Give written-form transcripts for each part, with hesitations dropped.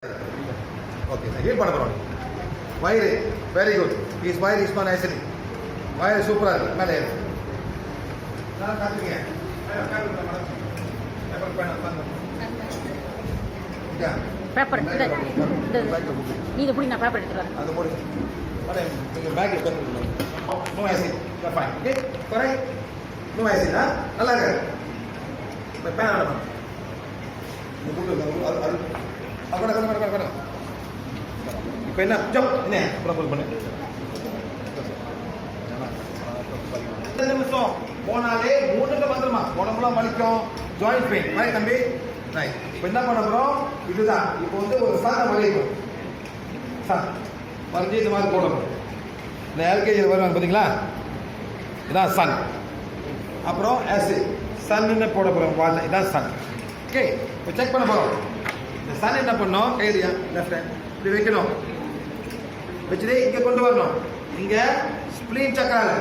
Okay sir heel பண்ண போகிறோம். வயிறு வெரி குட். வயிறு இஸ் நாட் ஐசனி. வயிறு சூப்பராக இருக்குது. மேலே காத்துங்க. பேப்பர் நீ இதை பிடி, நான் பேப்பர் எடுத்துக்கிறேன். அது போடுங்க. நீங்கள் பேக்கில் பேப்பர் நோ ஐசனி. ஃபைன். Okay correct. நோ ஐசனி. நல்லா இருக்கு. பேன் வேணும். இப்போ என்ன ஜம்ப் என்ன அப்புறம் பண்ணு. 2 நிமிஷம் போனாலே 3 வந்துருமா. உடம்புலாம் வலிக்கும், ஜாயிண்ட் பெயின் மாதிரி தம்பி. ரைட். இப்போ என்ன பண்ண போகிறோம்? இதுதான் இப்போ வந்து ஒரு சாரை வரைக்கும் சார் வரைஞ்சி இந்த மாதிரி போடணும். இந்த எல்கேஜியில் வருவாங்க பார்த்தீங்களா, இதான் சன். அப்புறம் எஸ் சன்னு போட போகிறோம். வால் இதான் சன். ஓகே இப்போ செக் பண்ண போகிறோம். இந்த சன் என்ன பண்ணோம்? கையிலையா லெஃப்ட் ஹேண்ட் இப்படி வைக்கணும். வச்சுட்டு இங்கே கொண்டு வரணும். இங்கே ஸ்பிளீன் சக்கரால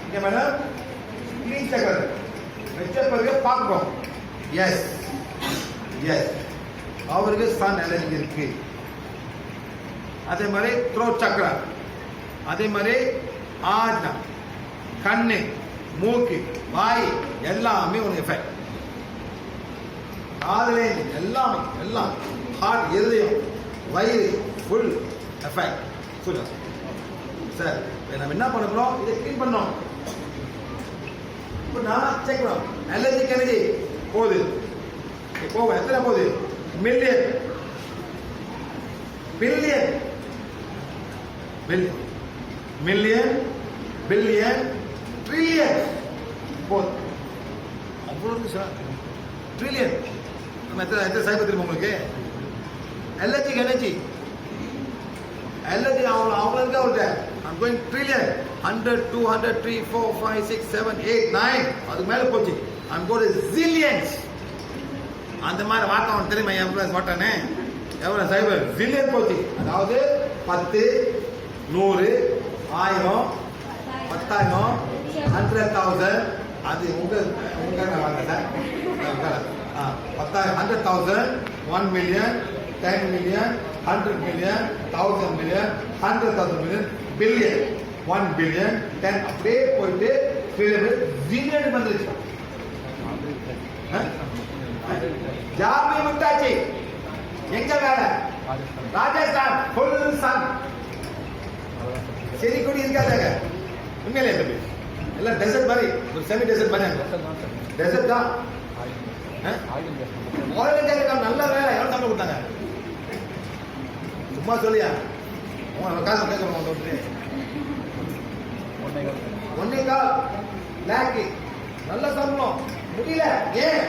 இங்கே மேடம் ஸ்பிளீன் சக்கர வச்ச பிறகு பார்க்கணும். எஸ் எஸ் அவருக்கு சன் எனர்ஜி இருக்கு. அதே மாதிரி த்ரோட் சக்கரா, அதே மாதிரி ஆஜ்னா, கண்ணு, மூக்கு, வாய் எல்லாமே ஒரு எஃபெக்ட். காதலே எல்லாமே எல்லாம் ஹார்ட், இருதயம், வயிறு ஃபுல் எஃபெக்ட். சொல்லுங்க சார். நம்ம என்ன பண்ண போறோம்? இதை க்ளீன் பண்ணோம். இப்போ நான் செக் பண்ணோம். அலர்ஜிக் எனர்ஜி போகுது. போகும். எத்தனை போகுது? Million, billion, billion, million, billion, trillion போகுது. அவ்வளோ சார் ட்ரில்லியன். நம்ம எத்தனை சைபர் தெரியுமா உங்களுக்கு? அலர்ஜிக் எனர்ஜி allergy அவங்களுக்கு அவர்கிட்ட I'm going trillion 100 200 3 4 5 6 7 8 9 அதுக்கு மேலே போச்சு. I'm going to zillions. அந்த மாதிரி வாட்டம் அவன் தெரியுமா? எவ்வளோ வாட்டானே எவ்வளோ சைபர் ஜில்லியன் போச்சு. அதாவது 10 100 1000 10,000 100,000. அது உங்கள் வாங்க sir. 10,000 100,000 1 million 10 million 100 million 1000 million 100,000 million billion 1 billion 10 அப்படியே போயிட்டு ஜில்லியன் வந்துருச்சு. ஜாமி விட்டாச்சு. எங்க வேலை? Rajasthan full sun. செடி கொடி இருக்காதாங்க உண்மையிலே தம்பி. எல்லாம் டெசர்ட் மாதிரி, ஒரு செமி டெசர்ட் மாதிரி. டெசர்ட் தான். நல்ல வேலை. எவ்வளோ சம்பளம் கொடுத்தாங்க? சும்மா சொல்லியா? காசு கேட்கணும். 1.25 லேக்கு நல்ல சம்பளம். முடியல. ஏன்?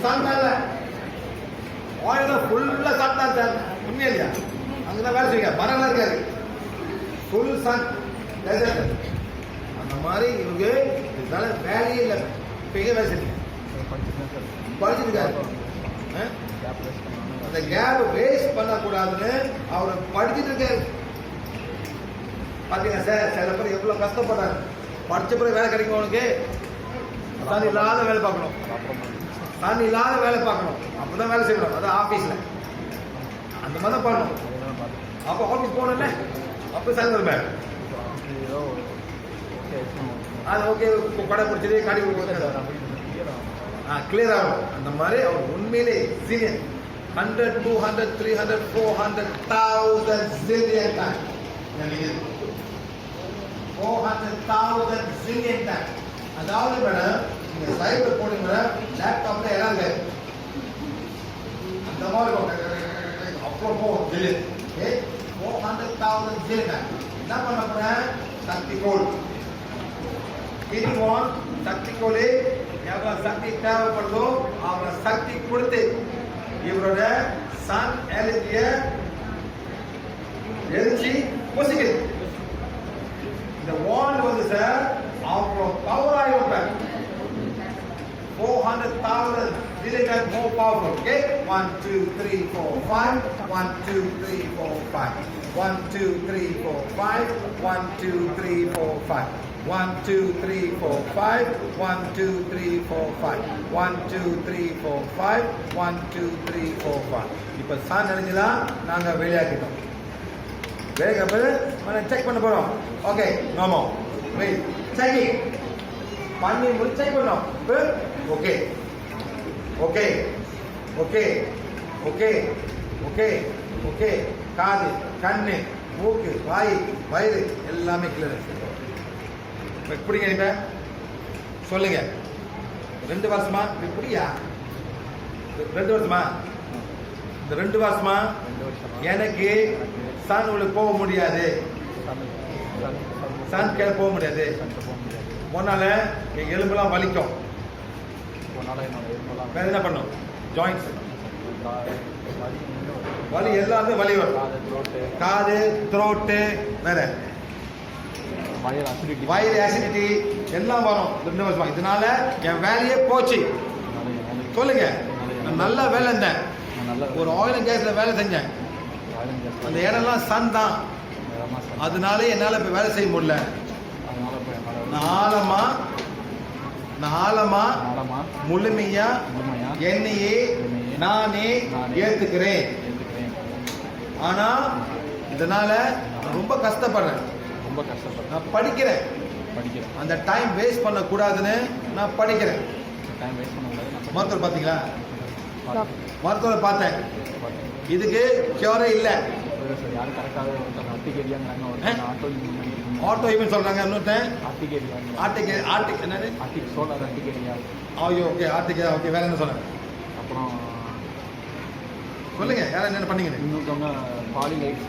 சாப்பிட்டால ஆயிரம் ஃபுல்லா சாப்பிட்டா சார். உண்மையா இல்லையா? அங்கதான் வேலை செய்ய மரம் இருக்காது. Full sun desert. அந்த மாதிரி இவங்க இதனால வேலையே இல்லை. பெரிய வேலை செய்ய படிச்சிருக்காரு. அந்த கேப் வேஸ்ட் பண்ணக்கூடாதுன்னு அவரை படிச்சுட்டு இருக்காரு. பார்த்தீங்கன்னா சார் சில பேர் எவ்வளோ கஷ்டப்படுறாரு. படிச்ச பிறகு வேலை கிடைக்கும். அவனுக்கு சன் இல்லாத வேலை பார்க்கணும். சன் இல்லாத வேலை பார்க்கணும். அப்பதான் வேலை செய்யணும். அதான் ஆஃபீஸில் அந்த மாதிரி தான் பண்ணணும். அப்போ ஆஃபீஸ் போகணும்ல, அப்போ சன் வருமே. அது ஓகே கடை பிடிச்சது காடி கிளியர் ஆகும். அந்த மாதிரி அவர் உண்மையிலே jillion 100 200 300 400,000 jillion time. 400,000 jillion time. அதாவது மேடம் நீங்க சைபர் போடுங்க மேடம், லேப்டாப்ல எல்லாம் இல்லை அந்த மாதிரி அப்புறம் போகும் ஜில்லியன். 400,000 jillion time. என்ன பண்ண போறேன்? சக்தி கோல் கிரிவான். சக்தி கோலே எவ்வளவு சக்தி தேவைப்படுதோ அவரை சக்தி கொடுத்து இவரோட சன் எனர்ஜிய எரிச்சு பூசிக்குது. இந்த வால் வந்து சார் அவ்வளோ பவர் ஆகிவிட்டார். 400,000 million more powerful. Okay, 1 2 3 4 5 1 2 3 4 5 1 2 3 4 5 1 2 3 4 5 1 2 3 4 5 1 2 3 4 5 1 2 3 4 5 1 2 3 4 5 இப்போ சான் நினைஞ்சதா நாங்கள் வெளியாக்கிட்டோம். வெளியாக்கப்போ செக் பண்ண போகிறோம். ஓகே நோமோ வெயிட் செக்கிங் பண்ணி முடிச்சு செக் பண்ணோம். இப்போ okay okay okay okay okay okay காது கண்ணு மூக்கு வாய் வயிறு எல்லாமே கிளியர். எப்படிங்க இப்ப சொல்லுங்க. 2 வருஷமா இப்படியா? 2 வருஷமா? இந்த 2 வருஷமா எனக்கு சன் உள்ள போக முடியாது. சன் கீழே போக முடியாது. முன்னால என் எலும்பெல்லாம் வலிக்கும். வேற என்ன பண்ணும்? ஜாயிண்ட்ஸ் வலி எல்லாமே வலி வரும். காது த்ரோட்டு வேற வயிறு அசிடிட்டி எல்லாம் வரும் 2 வருஷமா. இதனால என் வேலையே போச்சு. சொல்லுங்க. நான் நல்லா வேலை இருந்தேன். ஒரு ஆயில் அண்ட் கேஸ்ல வேலை செஞ்சேன். அந்த இடம்லாம் சன் தான். அதனால என்னால இப்ப வேலை செய்ய முடியல. நான் ஆழமா முழுமையா என்னையே நானே ஏத்துக்கிறேன். ஆனா இதனால நான் ரொம்ப கஷ்டப்படுறேன். நான் படிக்கிறேன். அந்த டைம் வேஸ்ட் பண்ண கூடாதுன்னு நான் படிக்கிறேன். மருத்துவர் பாத்தீங்களா? மருத்துவரை பார்த்தேன். இதுக்கு கியூரே இல்ல. ஆட்டோ இவன் சொல்றாங்க. இன்னொருத்தன் என்னது? ஐயோ ஓகே ஆர்டிகே ஓகே. வேற என்ன சொல்லுங்க? அப்புறம் சொல்லுங்க. யார என்ன பண்ணீங்க? இன்னொருத்தவங்க பாலிலைட்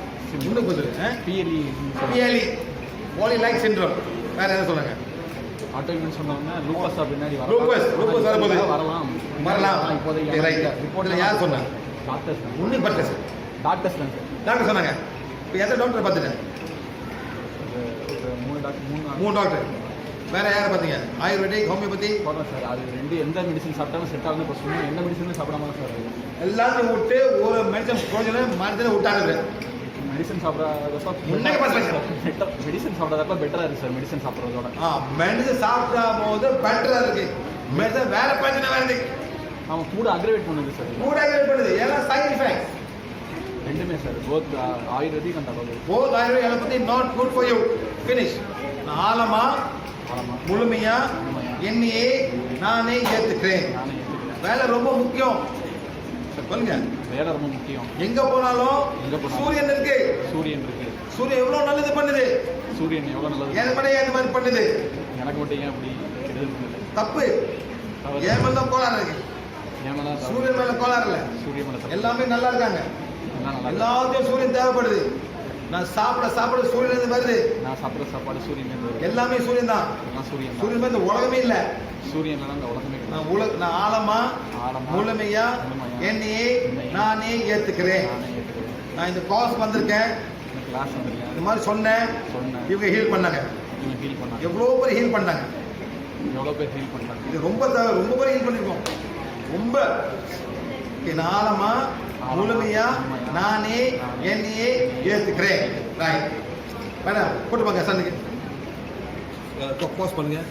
இன்னும் கொஞ்சம் பாலிலைட் சிண்ட்ரோம். வேற என்ன சொல்லுங்க? ஆட்டோமின் சொன்னாங்க. லூபஸ் பின்னாடி லூபஸ் வரும்போது வரலாம். இப்போதைக்கு ரிப்போர்ட்ல யார் சொன்னாங்க? டாக்டர்ஸ் உன்னை பட்டஸ் டாக்டர்ஸ் தான் டாக்டர் சொன்னாங்க. இப்போ எத்தனை டாக்டர் பார்த்துட்டேன்? 3 டாக்டர். வேற யாரை பார்த்தீங்க? ஆயுர்வேதிக், ஹோமியோபதி போடுறேன் சார். அது 2 எந்த மெடிசன் சாப்பிட்டாலும் செட் ஆகணும். இப்போ சும்மா எந்த மெடிசனும் சாப்பிடாம சார் எல்லாத்தையும் விட்டு ஒரு மெடிசன் மருந்துல விட்டாங்க. மெடிசன் சாப்பிட்றதப்ப மெடிசன் சாப்பிட்றதப்ப பெட்டராக இருக்குது சார். மெடிசன் சாப்பிட்றதோட மெடிசன் சாப்பிடும் போது பெட்டரா இருக்கு. மெடிசன் வேற பிரச்சனை வருது. அவன் கூட அக்ரிவேட் பண்ணுது சார். கூட அக்ரிவேட் பண்ணுது. ஏன்னா சைடு எஃபெக்ட்ஸ் ரெண்டுமே சார். போத் ஆயுர்வேதிக் அந்த both ayurvedic allopathy not good for you. Finish. ஆழமா முழுமையா என்னையே நானே ஏத்துக்கிறேன். வேலை ரொம்ப முக்கியம். சொல்லுங்க. வேலை ரொம்ப முக்கியம். எங்க போனாலும் சூரியன் இருக்கு. சூரியன் எவ்வளவு நல்லது பண்ணுது. சூரியன் எவ்வளவு நல்லது. என் மட்டும் ஏன் மாதிரி பண்ணுது? எனக்கு மட்டும் ஏன் அப்படி தப்பு. ஏன் மேல தான் கோளாறு இருக்கு. சூரியன் மேல கோளாறு இல்ல. சூரியன் மேல எல்லாமே நல்லா இருக்காங்க. எல்லாத்தையும் சூரியன் தேவைப்படுது. நான் சாப்பிட சூரியன் வருது. நான் சாப்பிட சாப்பாடு சூரியன் எல்லாமே சூரியன் தான். சூரியன் மாதிரி உலகமே இல்ல. சூரியன் இந்த உலகமே. நான் ஆழமா முழுமையா என்னையே நானே ஏத்துக்கிறேன். நான் இந்த கிளாஸ் வந்திருக்கேன். இந்த மாதிரி சொன்னேன். இவங்க ஹீல் பண்ணாங்க. எவ்வளவு பேர் ஹீல் பண்ணாங்க. இது ரொம்ப பேர் ஹீல் பண்ணிருக்கோம். ரொம்ப ஆழமா முழுமையா நானே என்னையே ஏத்துக்கிறேன். ரைட். மேடம் போட்டு பாங்க. சன்னுக்கு போஸ்ட் பண்ணுங்க.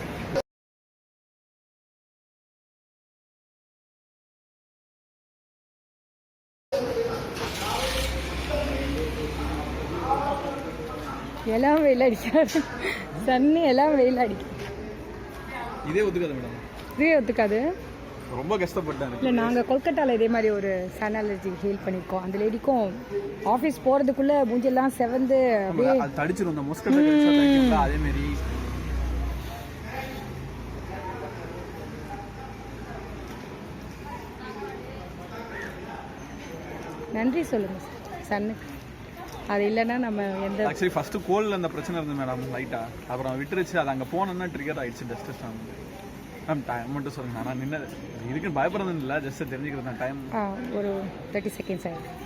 எல்லாம் வெயில் அடிக்காது. சன்னு எல்லாம் வெயில் அடிக்கும். இதே ஒத்துக்காது மேடம். இதே ஒத்துக்காது. ரொம்ப கஷ்டப்பட்டேன். இல்லை நாங்கள் கொல்கட்டாவில் இதே மாதிரி ஒரு சன் அலர்ஜி ஹீல் பண்ணியிருக்கோம். அந்த லேடிக்கும் ஆஃபீஸ் போகிறதுக்குள்ளே மூஞ்செல்லாம் செவந்து தடிச்சிரும். இந்த மொஸ்கட் அதே மாதிரி நன்றி சொல்லுங்கள் சன்னுக்கு. அது இல்லைன்னா நம்ம எந்த ஆக்சுவலி ஃபர்ஸ்ட் கோல்டில் அந்த பிரச்சனை இருந்தது மேடம் லைட்டாக. அப்புறம் விட்டுருச்சு. அது அங்கே போனோன்னா ட்ரிகர் ஆயிடுச்சு. டஸ்ட் மேம் டைம் மட்டும் சொல்லுங்க. நான் நின்று இதுக்குன்னு பயப்படுறது இல்லை. ஜஸ்ட் தெரிஞ்சுக்கிறது தான். டைம் ஒரு 30 செகண்ட்ஸ் ஆகிடும்.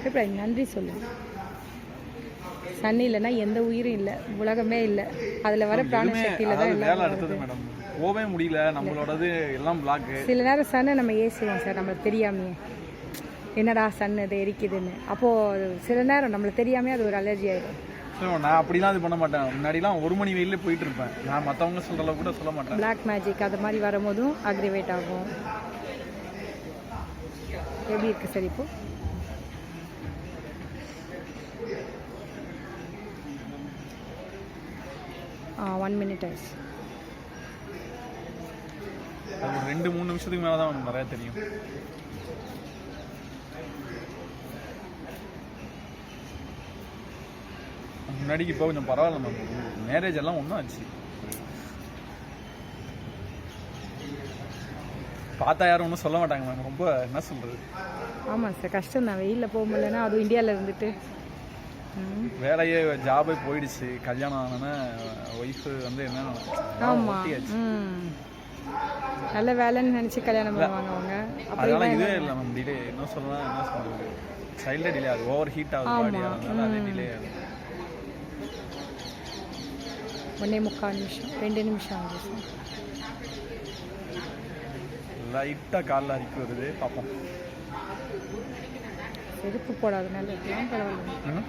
எப்படி நன்றி சொல்லுங்கள். சன் இல்லைன்னா எந்த உயிரும் இல்லை. உலகமே இல்லை. அதில் வர பிராண சக்தியில் தான் வேலை எடுத்தது மேடம். போகவே முடியல. நம்மளோடது எல்லாம் பிளாக். சில நேரம் சன்னை நம்ம ஏசுவோம் சார். நம்மளுக்கு தெரியாமையே என்னடா சன் இது எரிக்குதுன்னு. அப்போது சில நேரம் நம்மளுக்கு தெரியாமல் அது ஒரு அலர்ஜி ஆகிடும். ஸோ நான் அப்படிலாம் இது பண்ண மாட்டேன். முன்னாடிலாம் 1 மணி வெயிலே போயிட்டு இருப்பேன். நான் மற்றவங்க சொல்கிற அளவுக்கு கூட சொல்ல மாட்டேன். பிளாக் மேஜிக் அது மாதிரி வரும்போதும் அக்ரிவேட் ஆகும். எப்படி இருக்குது சார் இப்போ? ஆ 1 minute ஆயிடுச்சு. அது ஒரு 2-3 நிமிஷத்துக்கு மேலே தான் எனக்கு நிறையா தெரியும். முன்னாடிக்கு இப்போ கொஞ்சம் பரவாயில்ல மேம். மேரேஜ் எல்லாம் ஒன்றும் ஆச்சு. பார்த்தா யாரும் ஒன்றும் சொல்ல மாட்டாங்க மேம். ரொம்ப என்ன சொல்கிறது. ஆமாம் சார், கஷ்டம் தான். வெயிலில் போக முடியலன்னா அதுவும் இந்தியாவில் இருந்துட்டு. வேலையே ஜாபே போயிடுச்சு. கல்யாணம் ஆனோன்னா ஒய்ஃபு வந்து என்ன ஆமாம் நல்ல வேலைன்னு நினச்சி கல்யாணம் பண்ணுவாங்க அவங்க. அதனால இதே இல்லை மேம். டிலே என்ன சொல்லலாம், என்ன சொல்கிறது, சைல்டே டிலே ஆகுது. ஓவர் ஹீட் ஆகுது பாடி. அதனால அதே டிலே ஆகுது. 1.25 நிமிஷம் 2 நிமிஷம் ஆகுது சார். லைட்டாக காலில் அரிக்கி வருது. பார்ப்போம். செருப்பு போடாதனால இருக்கலாம், பரவாயில்ல.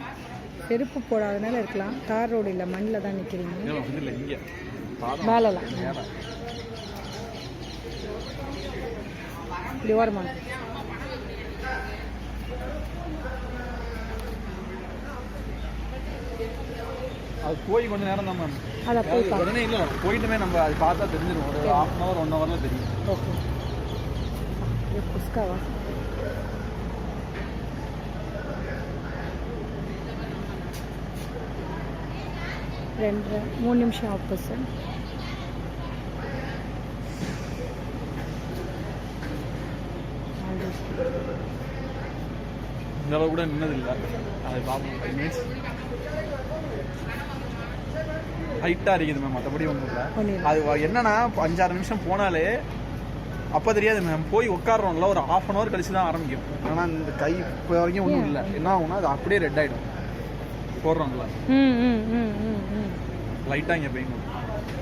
செருப்பு போடாதனால இருக்கலாம். தார் ரோடு இல்லை, மண்ணில் தான் நிற்கிறீங்க. இல்லை இங்கே மேலலாம் இப்படி ஓரமா. அது போய் கொஞ்சம் நேரம் தான் மேம். அதை போய் உடனே இல்லை போயிட்டுமே நம்ம அது பார்த்தா தெரிஞ்சிடும். ஒரு 1/2 hour 1 hourல தெரியும். ஓகே. புஸ்காவா? ரெண்டு 3 நிமிஷம் ஆகும் சார். இந்த அளவு கூட நின்னதில்லை. அது பார்ப்போம். 5 minutes ஹைட்டாக இருக்குது மேம். மற்றபடி ஒன்றும் இல்லை. அது என்னன்னா 5-6 நிமிஷம் போனாலே அப்போ தெரியாது மேம். போய் உட்காடுறோம்ல ஒரு 1/2 hour கழிச்சு தான் ஆரம்பிக்கும். ஆனால் இந்த கை இப்போ வரைக்கும் ஒன்றும் இல்லை. என்ன ஆகும்னா அது அப்படியே ரெட் ஆகிடும். போடுறோம்ல லைட்டாக இங்கே பெயின்.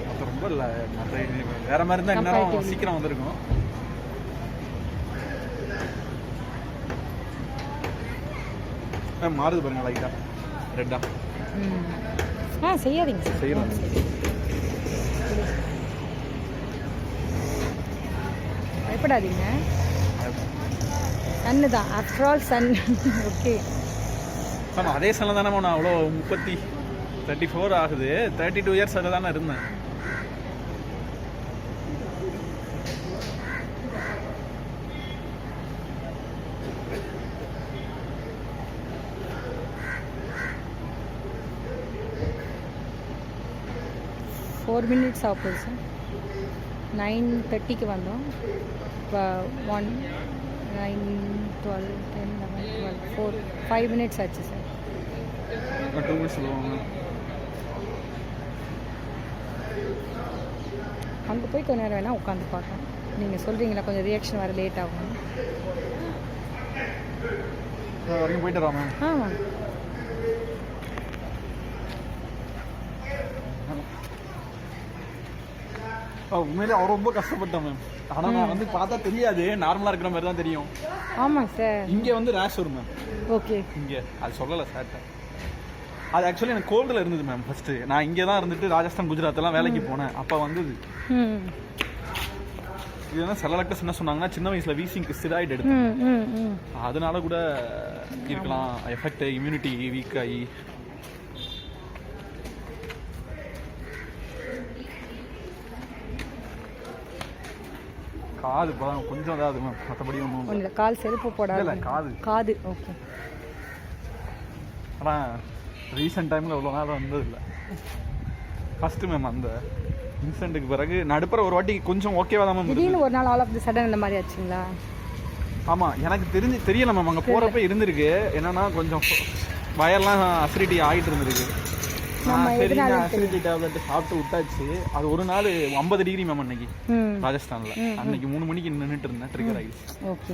மற்ற ரொம்ப இல்லை. மற்ற வேற மாதிரி இருந்தால் இந்நேரம் சீக்கிரம் வந்திருக்கும். மேம் மாறுது பாருங்க லைட்டாக ரெட்டா. செய்யாதீங்க சார். செய்யலாம். பயப்படாதீங்க. சன்னு தான், after all sun. Okay ma'am அதே சன்னில் தானே நான் அவ்வளோ 34 ஆகுது. 32 இயர்ஸ் அதில் தானே இருந்தேன். ஃபோர் மினிட்ஸ் ஆகும் சார். 9:30க்கு வந்தோம். இப்போ 1 9 12 10 11 12 5 மினிட்ஸ் ஆச்சு சார். 2 minutes சொல்லுவாங்க. அங்கே போய் கொஞ்ச நேரம் வேணால் உட்காந்து பார்க்கலாம். நீங்கள் சொல்கிறீங்களா கொஞ்சம் ரியாக்ஷன் வர லேட் ஆகும். வரைக்கும் போயிட்டு வரா மேம். ஆமாம். உண்மையிலே அவர் ரொம்ப கஷ்டப்பட்டேன் மேம். ஆனால் நான் வந்து பார்த்தா தெரியாது. நார்மலாக இருக்கிற மாதிரி தான் தெரியும். ஆமாம் சார். இங்கே வந்து ரேஷ் வரும் மேம். ஓகே. இங்கே அது சொல்லலை சார்ட்ட. அது ஆக்சுவலி எனக்கு கோல்டில் இருந்தது மேம். ஃபஸ்ட்டு நான் இங்கே தான் இருந்துட்டு ராஜஸ்தான் குஜராத்லாம் வேலைக்கு போனேன். அப்போ வந்தது. இதுதான் செலக்டர்ஸ் என்ன சொன்னாங்கன்னா சின்ன வயசில் வீசிங்க்கு ஸ்டிராய்டு எடுத்து அதனால கூட இருக்கலாம் எஃபெக்ட். இம்யூனிட்டி வீக் ஆகி காது கொஞ்சம் அதாவது மேம். மற்றபடி ஒன்றும் இல்லை. கால் செருப்பு போடாது. காது காது ஓகே. ஆனால் ரீசெண்ட் டைமில் அவ்வளோ நேரம் வந்ததில்லை. ஃபஸ்ட்டு மேம் அந்த இன்சிடென்ட்டுக்கு பிறகு நடுப்புற ஒரு வாட்டி கொஞ்சம் ஓகேவா தான் மேம். திடீர்னு ஒரு நாள் ஆல் ஆஃப் தி சடன் இந்த மாதிரி ஆச்சுங்களா? ஆமாம் எனக்கு தெரியல மேம். அங்கே போகிறப்ப இருந்திருக்கு. என்னன்னா கொஞ்சம் வயர்லாம் அசிடிட்டி ஆகிட்டு இருந்திருக்கு. சரி அசிடிட்டி டேப்லெட் சாப்பிட்டு விட்டாச்சு. அது ஒரு நாள் 50 டிகிரி மேம் அன்னைக்கு ராஜஸ்தானில். அன்னைக்கு 3 மணிக்கு நின்றுட்டு இருந்தேன். ட்ரிகர் ஆகிடுச்சு. ஓகே.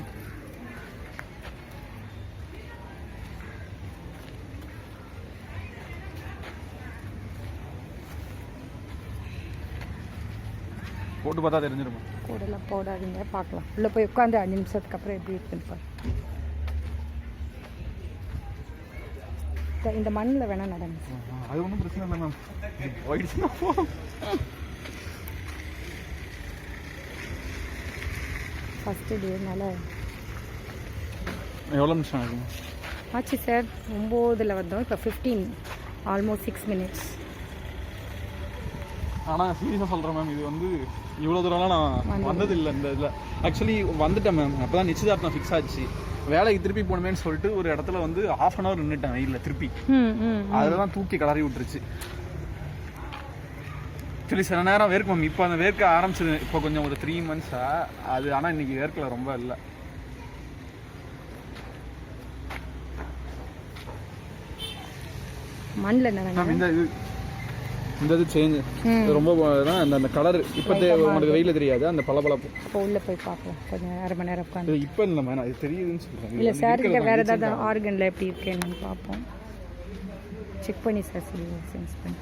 போட்டு பார்த்தா தெரிஞ்சிருமா? போடலாம். போடாதீங்க, பார்க்கலாம். உள்ளே போய் உட்காந்து 5 நிமிஷத்துக்கு அப்புறம் எப்படி இருக்குன்னு பாருங்க. இந்த மண்ணில் வேணால் நடங்க சார். அது ஒன்றும் பிரச்சனை இல்லை மேம். போயிடுச்சுன்னா ஃபஸ்ட்டு டேனால எவ்வளோ நிமிஷம் ஆகும்? ஆச்சு சார். 9ல் வந்தோம், இப்போ 15, ஆல்மோஸ்ட் 6 minutes. ஆனால் சீரியஸாக சொல்கிறேன் மேம், இது வந்து இவ்வளோ தூரம்லாம் நான் வந்ததில்லை இந்த இதில். ஆக்சுவலி வந்துட்டேன் மேம், அப்போ தான் நிச்சயதார்த்தம் ஃபிக்ஸ் ஆச்சு. வேலைக்கு திருப்பி போகணுமேன்னு சொல்லிட்டு ஒரு இடத்துல வந்து 1/2 hour நின்றுட்டேன் வெயிலில் திருப்பி. அதில் தான் தூக்கி கிளறி விட்டுருச்சு. ஆக்சுவலி சில நேரம் வேர்க்கு மேம். இப்போ அந்த வேர்க்க ஆரம்பிச்சது இப்போ கொஞ்சம் ஒரு 3 months-ஆ அது. ஆனால் இன்னைக்கு வேர்க்கல ரொம்ப இல்லை. மண்ணில் நடங்க. இந்த இது சேஞ்ச் ரொம்ப அந்த கலர் இப்போ உங்களுக்கு வெயில தெரியாது, அந்த பளபளப்பு. இப்போ உள்ளே போய் பார்ப்போம், கொஞ்சம் அரை மணி நேரம் உட்காந்து. இப்போ இல்லை மேம், அது தெரியுதுன்னு சொல்கிறேன். இல்லை சார், இங்கே வேறு ஏதாவது ஆர்கனில் எப்படி இருக்கேன்னு பார்ப்போம். செக் பண்ணி சார் சென்ஸ் பண்ணி.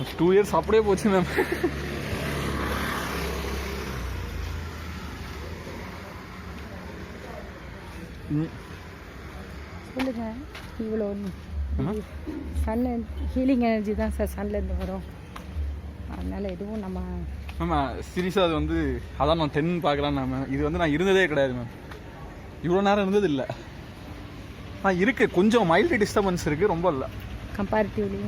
2 years அப்படியே போச்சு மேம். சொல்லுங்க. இவ்வளோ சன் ஹீலிங் எனர்ஜி தான் சார் சன்லேருந்து வரும். அதனால எதுவும் நம்ம மேம் சீரியஸாக அது வந்து அதான் நான் 10 பார்க்கலாம் மேம். இது வந்து நான் இருந்ததே கிடையாது மேம், இவ்வளோ நேரம் இருந்தது இல்லை. இருக்குது கொஞ்சம் மைல்டு டிஸ்டர்பன்ஸ் இருக்குது, ரொம்ப இல்லை கம்பேரிட்டிவ்லி.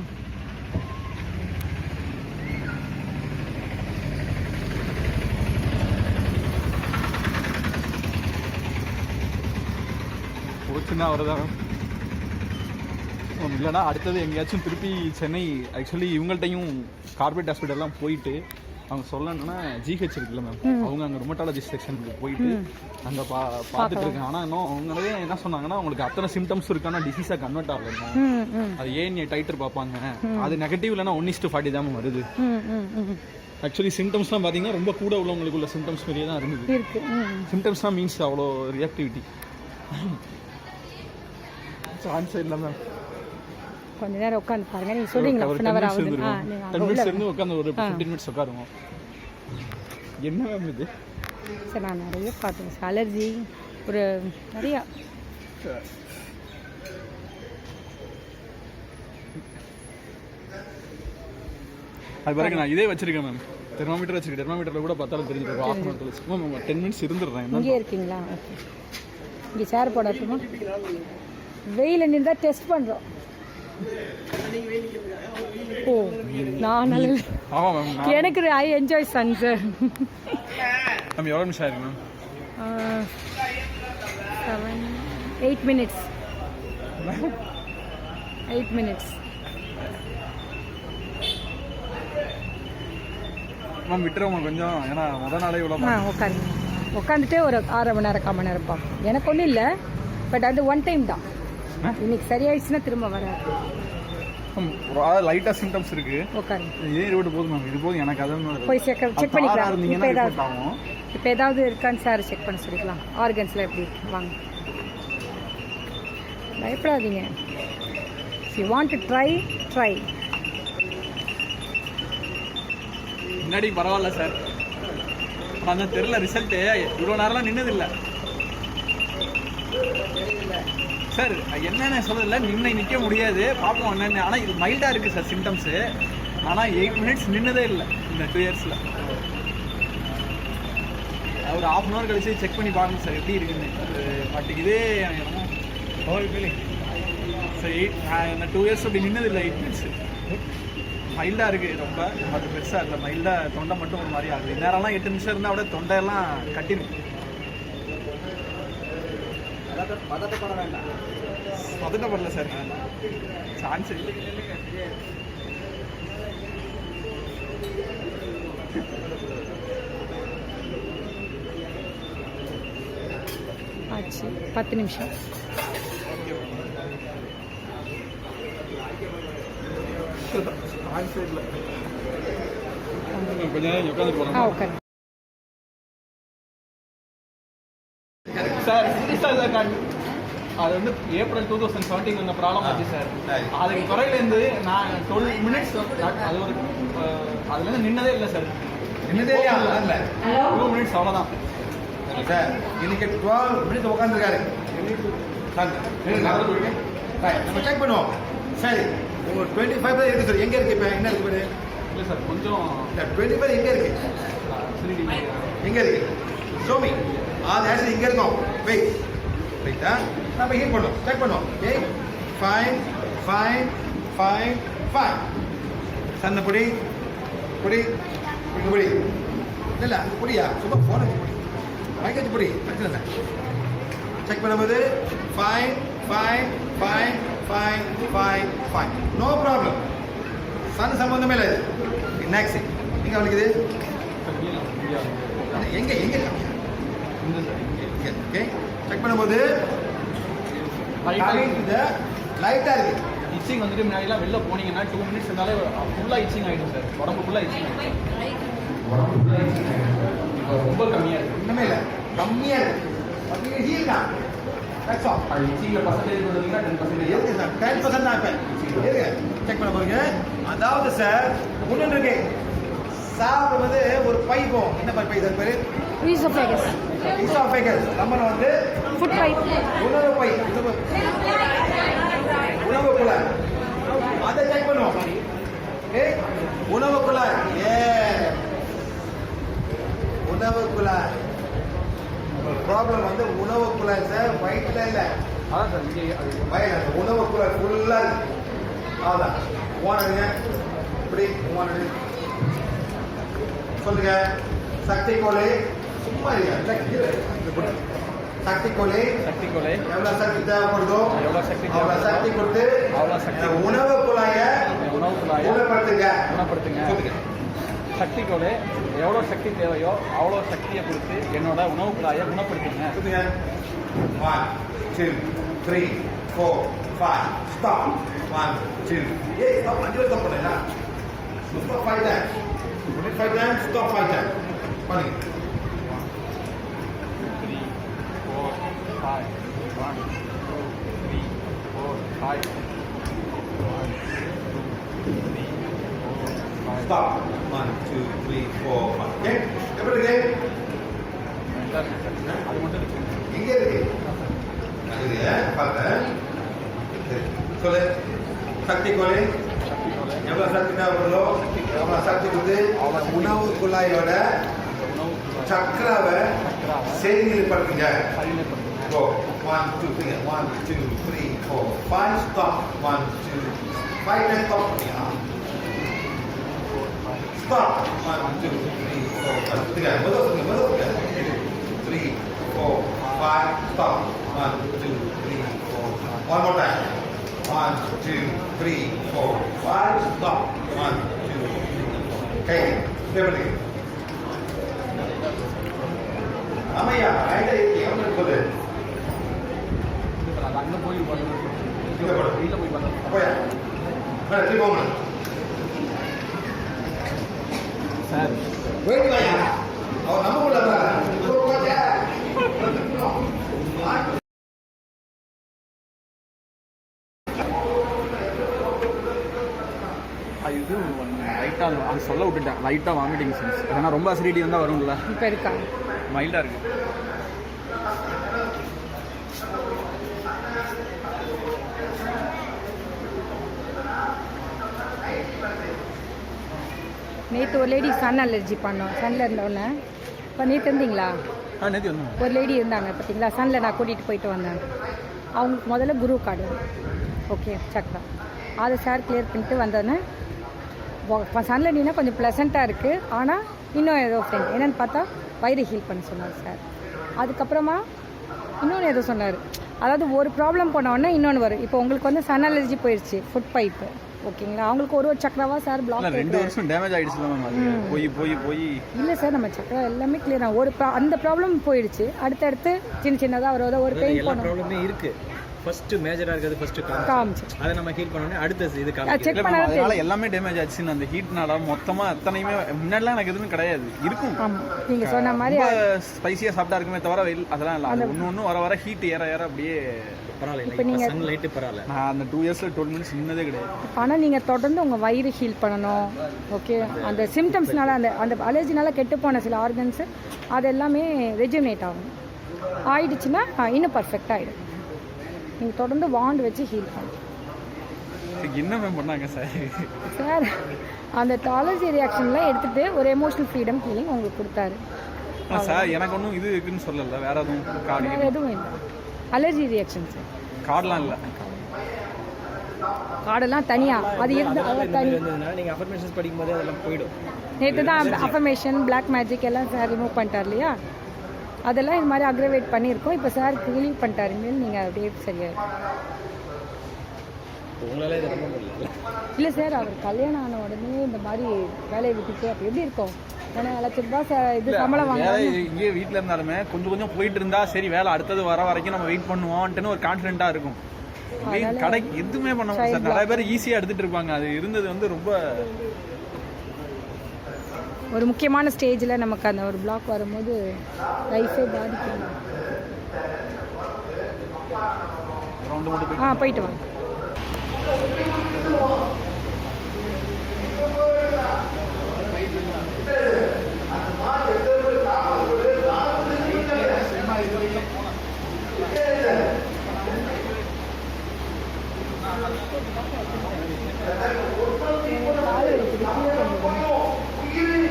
போச்சுன்னா அவர்தான் மேம். இல்லைனா அடுத்தது எங்கேயாச்சும் திருப்பி சென்னை. ஆக்சுவலி இவங்கள்ட்டையும் கார்பரேட் ஹாஸ்பிட்டல்லாம் போயிட்டு அவங்க சொல்லணும்னா ஜிஹெச் இருக்குல்ல மேம், அவங்க அங்கே ருமட்டாலஜிஸ்ட் செக்ஷனுக்கு போயிட்டு அங்கே பார்த்துட்டு இருக்காங்க. ஆனால் இன்னும் அவங்களே என்ன சொன்னாங்கன்னா உங்களுக்கு அத்தனை சிம்டம்ஸ் இருக்கானா டிசீஸாக கன்வெர்ட் ஆகல. அது ஏன் டைட்டர் பார்ப்பாங்க, அது நெகட்டிவ் இல்லைனா 1:40 தான் வருது. ஆக்சுவலி சிம்டம்ஸ்லாம் பார்த்தீங்கன்னா ரொம்ப கூட உள்ளவங்களுக்கு உள்ள சிம்டம்ஸ் மாதிரியே தான் இருந்தது. சிம்டம்ஸ்லாம் மீன்ஸ் அவ்வளோ ரியாக்டிவிட்டி சான்ஸே இல்லை மேம். கொஞ்ச நேரம் உட்காந்து பாருங்க. நீங்க சொல்றீங்களா 1 hour ஆகுது. நீங்க 10 minutes இருந்து உட்காந்து ஒரு 15 minutes உட்காருவோம். என்ன மேம் இது? சார் நான் நிறைய பார்த்தேன். அலர்ஜி ஒரு நிறையா. அது பாருங்க, நான் இதே வச்சிருக்கேன் மேம், தெர்மோமீட்டர் வச்சிருக்கேன். தெர்மோமீட்டரில் கூட பார்த்தாலும் தெரிஞ்சிருக்கும். 1/2 hour கழிச்சு மேம் 10 minutes இருந்துடுறேன். இங்கே இருக்கீங்களா? ஓகே. இங்கே சேர் போடட்டுமா? வெயில் நின்று டெஸ்ட் பண்ணுறோம். ஓ நான் நல்ல. ஆமாம் மேம், எனக்கு I enjoy sun sir. Ma'am எவ்வளோ நிமிஷம் ஆயிருக்கு மேம்? 8 minutes. 8 minutes. மேம் விட்டுருவோம் கொஞ்சம், ஏன்னா முத நாளே இவ்வளோ. உட்காருங்க. உட்காந்துட்டு ஒரு 1/2 மணி நேரம் 1/4 மணி நேரம் பார்ப்போம். எனக்கு ஒன்றும் இல்லை, பட் அது ஒன் டைம் தான். இன்னைக்கு சரியாயிடுச்சுன்னா திரும்ப வராது. லைட்டாக சிம்டம்ஸ் இருக்கு. உட்காருங்க. இதே இருபது போதும் மேம், இது போதும் எனக்கு. அதை போய் செக் பண்ணிக்கலாம். இப்போ ஏதாவது இருக்கான்னு சார் செக் பண்ண சொல்லிக்கலாம். ஆர்கன்ஸில் எப்படி இருக்கு வாங்க, பயப்படாதீங்க. You want to try. முன்னாடி பரவாயில்ல சார், ஆனால் தெரியல ரிசல்ட்டு. இவ்வளோ நேரம்லாம் நின்னதில்லை சார். என்னென்ன சொல்லல, நிற்க முடியாது, பார்ப்போம் என்னென்ன. ஆனால் இது மைல்டாக இருக்குது சார் சிம்டம்ஸு. ஆனால் 8 minutes நின்னதே இல்லை இந்த 2 yearsல. ஒரு 1/2 hour கழிச்சு செக் பண்ணி பாருங்க சார் எப்படி இருக்குன்னு. பட் இதே சார் இந்த 2 years அப்படி நின்னதில்லை. 8 minutes மைல்டாக இருக்குது ரொம்ப. அது பெருசாக இல்லை, மைல்டாக தொண்டை மட்டும் ஒரு மாதிரி ஆகுது. நேரம்லாம் 8 நிமிஷம் இருந்தால் அப்படியே தொண்டையெல்லாம் கட்டிருக்கு. பதட்டப்படல சார், சான்ஸ் இல்லை. ஆச்சு 10 நிமிஷம். சான்ஸ் இல்லை. கொஞ்ச நேரம் உட்காந்துட்டு போகலாம் உட்காரு சார். அது வந்து ஏப்ரல் 2017 அந்த ப்ராப்ளம் ஆச்சு சார். அதுக்கு குறையிலேருந்து நான் 12 minutes அது ஒரு அதுலேருந்து நின்னதே இல்லை சார். நின்னதே இல்லை. 2 minutes அவ்வளோதான் சார். இன்னைக்கு 12 minutes உட்காந்துருக்காரு. ரைட் நம்ம செக் பண்ணுவோம். சரி உங்களுக்கு 25 தான் இருக்கு சார். எங்கே இருக்கு இப்போ என்ன இருக்கு பாரு? இல்லை சார் கொஞ்சம் 25 எங்கே இருக்கு? அசிடிட்டி எங்கே இருக்கு? ஷோமி. அது ஆக்சுவலி இங்கே இருக்கும். வெயிட் ரைட்டா நம்ம ஹீட் பண்ணுவோம், செக் பண்ணுவோம். Okay fine fine fine fine. சன்ன பொடி பொடி இங்கே பொடி இல்லை அங்கே பொடியா சும்மா ஃபோனுக்கு பொடி மைக்கேஜ் பொடி பிரச்சனை இல்லை. செக் பண்ணும்போது fine fine fine fine fine fine no problem. Sun சம்பந்தமே இல்லை. இது நெக்ஸ்ட் எங்கே வலிக்குது? எங்கே எங்கே கம்மியா? ஓகே செக் பண்ணும்போது லைட்டாக இருக்கு. இச்சிங் வந்துட்டு முன்னாடிலாம் வெளில போனீங்கன்னா 2 மினிட்ஸ் இருந்தாலே ஃபுல்லாக இச்சிங் ஆகிடும் சார். உடம்பு ஃபுல்லாக இச்சிங் ஆகிடும். ரொம்ப கம்மியாக இருக்குது. ஒன்றுமே இல்லை கம்மியாக இருக்கு. அப்படி ஹீல் தான். That's all. அது இச்சிங்கில் பர்சன்டேஜ் பார்த்தீங்கன்னா 10% இருக்கு சார். 10% தான் இப்போ இருக்கு. செக் பண்ண போறீங்க. அதாவது சார் ஒன்று இருக்கு. சாப்பிடும்போது ஒரு பை போகும். என்ன பை சார் பேரு? ஈசோஃபேகஸ். ஈசோஃபேகஸ். நம்ம வந்து ஃபுட் பைப். உணவு பை. உணவு குழாய். அதை செக் பண்ணுவோம். ஓகே உணவு குழாய். உணவு குழாய். ப்ராப்ளம் வந்து உணவு குழாய் சார். வயிற்றுல இல்லை. அதான் சார் இங்கே அது வயிறு உணவு குழாய் ஃபுல்லாக இருக்கு. அவ்வளோதான். ஓனருங்க இப்படி ஓனரு சொல்லுங்க. சக்தி கோலை சும்மா இல்லையா? சக்தி கோலை சக்தி கொலை எவ்வளோ சக்தி தேவைப்படுதோ எவ்வளோ சக்தி அவ்வளோ சக்தி கொடுத்து அவ்வளோ சக்தி உணவு குழாயை உணவு குழாயை குணப்படுத்துங்க. குணப்படுத்துங்க. சொல்லுங்க. சக்தி கொலை எவ்வளோ சக்தி தேவையோ அவ்வளோ சக்தியை கொடுத்து என்னோட உணவு குழாயை குணப்படுத்துங்க. சொல்லுங்க. 1 2 3 4 5 ஸ்டாப். 1 2 ஸ்டாப். 5 வருஷம் பண்ணல. Stop 5 times. 5 times stop 5 times. பண்ணுங்க. 3 4 5 1 2 3 4 5 1 2 3 4 5 Stop. 1 2 3 4 5. Okay. எப்படி இருக்கு? அது மட்டும் இருக்கு. எங்க இருக்கு? அது பார்த்தேன். சொல்லு. சக்தி கோலை சக்தி கொலை எவ்வளவு சக்தி தேவைப்படுதோ அவ்வளோ சக்தி கொடுத்து உணவு குழாயோட உணவு குழாய் சக்கராவை சக்கராவை செயல்படுத்துங்க. சரிநிலைப்படுத்துங்க. Go. 1 2 3 1 2 3 4 5 stop. 1 2 5 times stop. Stop. 1 2 3 4 5. Tiga. Betul. 3 4 5 stop. 1 2 3 4 one more time. 1 2 3 4 5 stop. 1 2 3 4. Okay. Stable. ஆமையா ரைட்டா இருக்கு. அவனுக்கு சொல்லு. அது அங்கே போய் இங்க போடு. வீட்டில் போய் பார்த்தா போயா. திருப்பி போங்க. சார் போயிட்டு வாயா. அவர் நம்ம கூட வர்றாரு. இது லைட்டாக அது சொல்ல விட்டுட்டேன். லைட்டாக வாமிட்டிங் சென்ஸ். ஏன்னா ரொம்ப அசிடிட்டி வந்தால் வரும்ல. இப்போ இருக்கா? மைல்டாக இருக்குது. நேற்று ஒரு லேடி சன் அலர்ஜி பண்ணோம். சன்னில் இருந்தோன்னே இப்போ நேற்று இருந்தீங்களா? நேற்று வந்தோம். ஒரு லேடி இருந்தாங்க பார்த்தீங்களா? சன்னில் நான் கூட்டிகிட்டு போயிட்டு வந்தேன். அவங்களுக்கு முதல்ல குரு கார்டு ஓகே சக்கரா அதை சார் கிளியர் பண்ணிட்டு வந்தோன்னே சன்னில் நீனா கொஞ்சம் ப்ளசண்ட்டாக இருக்குது. ஆனால் இன்னும் ஏதோ ஃப்ரெண்ட் என்னென்னு பார்த்தா வயிறு ஹீல் பண்ண சொன்னார் சார். அதுக்கப்புறமா இன்னொன்று ஏதோ சொன்னார். அதாவது ஒரு ப்ராப்ளம் போனோடனே இன்னொன்று வரும். இப்போ உங்களுக்கு வந்து சன் அலர்ஜி போயிடுச்சு. ஃபுட் பைப்பு ஓகேங்களா? அவங்களுக்கு ஒரு சக்கராவா சார் பிளாக் 2 வருஷம் டேமேஜ் ஆகிடுச்சு. போய் இல்லை சார் நம்ம சக்கரா எல்லாமே கிளியர் ஆகும். அந்த ப்ராப்ளம் போயிடுச்சு. அடுத்தடுத்து சின்னதாக ஒரு பெயின் எல்லா ப்ராப்ளமே இருக்கு. ஃபர்ஸ்ட் மேஜரா இருக்கிறது ஃபர்ஸ்ட் காமிச்சு அதை நம்ம ஹீல் பண்ணோனே அடுத்து இது செக் பண்ணா அதனால எல்லாமே டேமேஜ் ஆச்சு. அந்த ஹீட்னால மொத்தமா அத்தனையுமே முன்னாடிலாம் எனக்கு எதுவும் கிடையாது. இருக்கும் நீங்க சொன்ன மாதிரி ஸ்பைசியா சாப்பிட்டா இருக்குமே தவிர அதெல்லாம் இல்லை. அது ஒன்று வர வர ஹீட் ஏற அப்படியே பரவாயில்ல. சன்லைட் பரவாயில்ல. நான் அந்த 2 இயர்ஸ்ல 12 மினிட்ஸ் நின்னதே கிடையாது. ஆனால் நீங்கள் தொடர்ந்து உங்கள் வயிறு ஹீல் பண்ணணும். ஓகே அந்த சிம்டம்ஸ்னால அந்த அலர்ஜினால கெட்டு போன சில ஆர்கன்ஸு அது எல்லாமே ரெஜுனேட் ஆகும். ஆயிடுச்சுன்னா இன்னும் பர்ஃபெக்டாக ஆகிடும். நீங்கள் தொடர்ந்து வாண்ட் வச்சு ஹீல் பண்ணுங்க என்ன மேம் பண்ணாங்க சார்? சார் அந்த டாலர்ஜி ரியாக்ஷன்லாம் எடுத்துகிட்டு ஒரு எமோஷனல் ஃப்ரீடம் ஃபீலிங் உங்களுக்கு கொடுத்தாரு. சார் எனக்கு ஒன்றும் இது இருக்குன்னு சொல்லலை, வேற எதுவும் கார்டு வேறு எதுவும் இல்லை. Allergy reaction sir. கார்டெலாம் இல்லை, கார்டெல்லாம் தனியாக அது இருந்து தனி. நீங்கள் அஃபர்மேஷன்ஸ் படிக்கும்போது அதெல்லாம் போயிடும். நேற்று தான் அஃபர்மேஷன் பிளாக் மேஜிக் எல்லாம் சார் ரிமூவ் பண்ணிட்டார் இல்லையா, அதெல்லாம் இது மாதிரி அக்ரவேட் பண்ணியிருக்கோம். இப்போ சார் ரிலீவ் பண்ணிட்டாருங்க, நீங்கள் அப்படியே சரியாயிடும். உங்களால் இதை ரொம்ப முடியல. இல்லை சார், அவர் கல்யாணம் ஆன உடனே இந்த மாதிரி வேலையை விட்டுட்டு அப்போ எப்படி இருக்கும்? ஏன்னா 1,00,000 இது சம்பளம் வாங்க. இங்கே வீட்டில் இருந்தாலுமே கொஞ்சம் கொஞ்சம் போயிட்டு இருந்தா சரி, வேலை அடுத்தது வர வரைக்கும் நம்ம வெயிட் பண்ணுவோம்ட்டுன்னு ஒரு கான்ஃபிடென்ட்டாக இருக்கும். கடைக்கு எதுவுமே பண்ண முடியாது சார். நிறைய பேர் ஈஸியாக எடுத்துட்டு இருப்பாங்க. அது இருந்தது வந்து ரொம்ப ஒரு முக்கியமான ஸ்டேஜில் நமக்கு அந்த ஒரு பிளாக் வரும்போது லைஃபே பாதிக்கும். ரவுண்டு மட்டும் போயிட்டு வாங்க.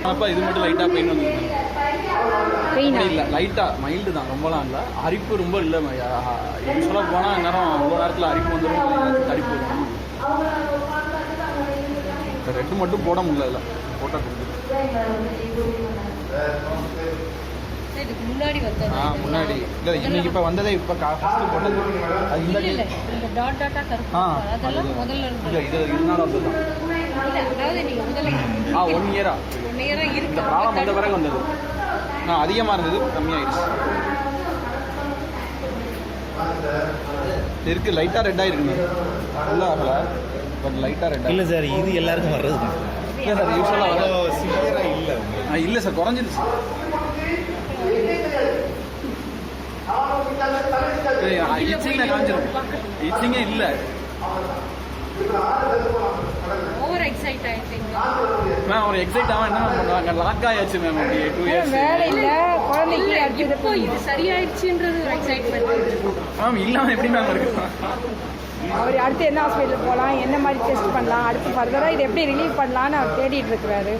அப்போ இது மட்டும் லைட்டாக பெயின் வந்து இல்லை, லைட்டாக மைல்டு தான், ரொம்பலாம் இல்லை. அரிப்பு ரொம்ப இல்லை. யூஸ்வலாக போனால் நேரம் அவ்வளோ நேரத்தில் அரிப்பு வந்துடும், அரிப்பு வரும். ரெட்டு மட்டும் போட முடியல, இல்லை போட்டால் முன்னாடி முன்னாடி இல்லை, இன்னைக்கு இப்போ வந்ததே இப்போ ஃபஸ்ட்டு போட்டது அது இந்த இல்லை, இது இதனால வந்தது தான். 1 இயரா இந்த ப்ராப்ளம் வந்த பிறகு வந்தது. அதிகமாக இருந்தது, கம்மியாகிடுச்சு. இருக்கு லைட்டாக ரெட் ஆகிருக்கு, ஃபுல்லாக ஆகலை, பட் லைட்டாக ரெட். இல்லை சார், இது எல்லாருக்கும் வர்றது இல்லை சார், யூஸ்வலாக வர சிவியராக இல்லை. இல்லை சார், குறைஞ்சிருச்சு. இச்சிங்கில் காமிச்சிருக்கு, இச்சிங்கே இல்லை. மேம் ஒரு எக்ஸைட் ஆகும், என்ன பண்ணுவாங்க, லாக் ஆயாச்சு மேம். அப்படியே 2 இயர்ஸ் வேலை இல்லை, குழந்தைக்கு இப்போ இது சரியாயிடுச்சுன்றது ஒரு எக்ஸைட்மெண்ட். மேம் இல்லாமல் எப்படி மேம் இருக்கு? அவர் அடுத்து என்ன ஹாஸ்பிட்டல் போகலாம், என்ன மாதிரி டெஸ்ட் பண்ணலாம், அடுத்து ஃபர்தராக இதை எப்படி ரிலீவ் பண்ணலான்னு அவர் தேடிட்டு இருக்கிறாரு.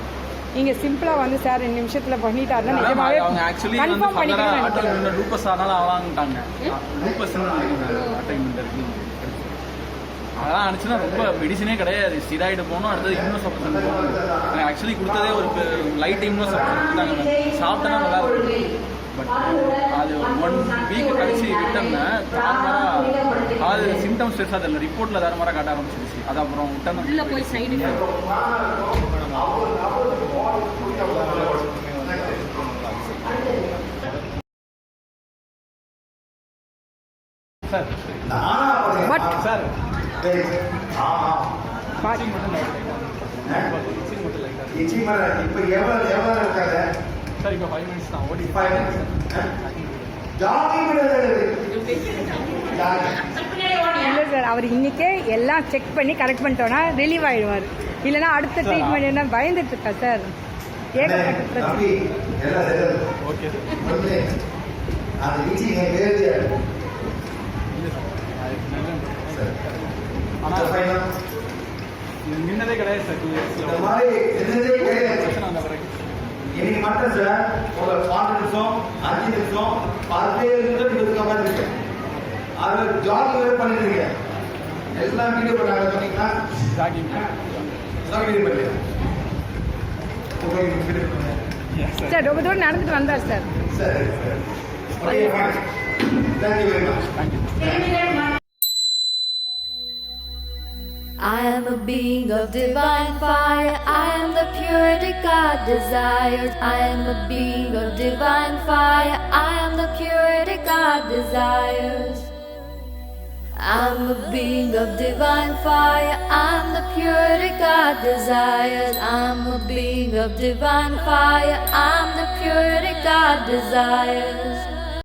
நீங்கள் சிம்பிளாக வந்து சார் 2 நிமிஷத்தில் பண்ணிட்டாருன்னா நிஜமாவே கன்ஃபார்ம் பண்ணிக்கிறேன். லூப்பஸ் ஆனாலும் ஆகலான்ட்டாங்க. லூப்பஸ் அட்டைன்மெண்ட் இருக்கு, அதெல்லாம் அனுச்சுன்னா ரொம்ப மெடிசனே கிடையாது. ஸ்டிராய்டு போகணும், அடுத்தது இம்யூனோசப்ரஷன் போகணும். ஆக்சுவலி கொடுத்ததே ஒரு லைட் இம்யூனோசப்ரஷன் கொடுத்தாங்க, சாப்பிட்டா நல்லா இருக்கும். பட் அது 1 வீக் கழிச்சு விட்டோம்னா தாறுமாறாக அது சிம்டம்ஸ் பெருசாக தெரியல, ரிப்போர்ட்டில் தாறுமாறாக காட்ட ஆரம்பிச்சிருச்சு. அது அப்புறம் விட்டோம்னா உள்ள போய் சைடு சார் பட் சார் இப்போ எவ்வளோ இருக்காது சார்? இப்போ 5 மினிட்ஸ் தான் ஓடி. இல்லை சார், அவர் இன்னைக்கே எல்லாம் செக் பண்ணி கரெக்ட் பண்ணிட்டோன்னா ரிலீவ் ஆயிடுவார். இல்லைன்னா அடுத்த ட்ரீட்மெண்ட் என்ன பயந்துட்டு இருக்கா சார்? ஏகப்பட்ட பிரச்சனை. ஓகே ஆனால் நின்னதே கிடையாது சார். 2 இயர்ஸ் பிரச்சனை வந்த பிறகு இன்னைக்கு மட்டும் சார் ஒரு 4 நிமிஷம் 5 நிமிஷம் 10 நிமிஷம் இருக்க மாதிரி இருக்கு. அதில் ஜாகிங் வேறு பண்ணிட்டு இருக்கேன். எல்லாம் வீடியோ பண்ணாங்க சொன்னீங்கன்னா ஜாகிங் வீடியோ பண்ணல சார் ரொம்ப தூரம் நடந்துட்டு வந்தார் சார். சரி sir, thank you very much. Thank you. I am a being of divine fire. I am the purity God desires. I am a being of divine fire. I am the purity God desires. I'm a being of divine fire. I'm the purity God desires. I'm a being of divine fire. I'm the purity God desires.